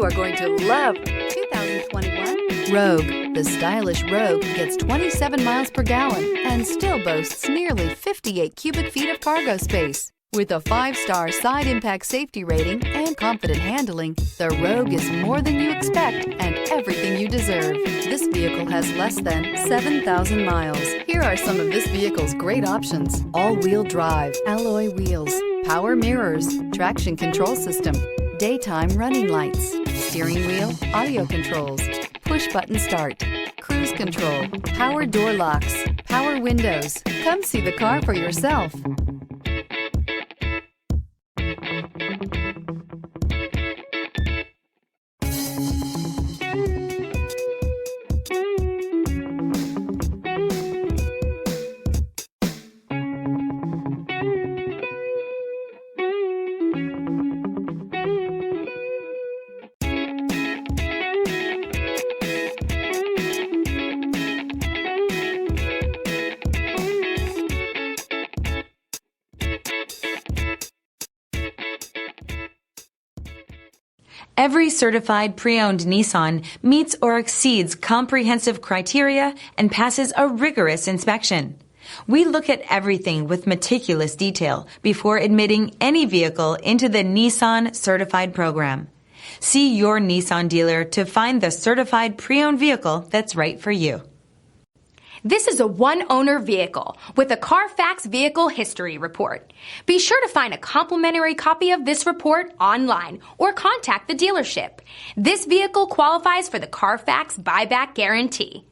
You are going to love 2021 Rogue. The stylish Rogue gets 27 miles per gallon and still boasts nearly 58 cubic feet of cargo space. With a 5-star side impact safety rating and confident handling, the Rogue is more than you expect and everything you deserve. This vehicle has less than 7,000 miles. Here are some of this vehicle's great options: all-wheel drive, alloy wheels, power mirrors, traction control system, daytime running lights, steering wheel audio controls, push-button start, cruise control, power door locks, power windows. Come see the car for yourself. Every certified pre-owned Nissan meets or exceeds comprehensive criteria and passes a rigorous inspection. We look at everything with meticulous detail before admitting any vehicle into the Nissan Certified Program. See your Nissan dealer to find the certified pre-owned vehicle that's right for you. This is a one-owner vehicle with a Carfax Vehicle History Report. Be sure to find a complimentary copy of this report online or contact the dealership. This vehicle qualifies for the Carfax Buyback Guarantee.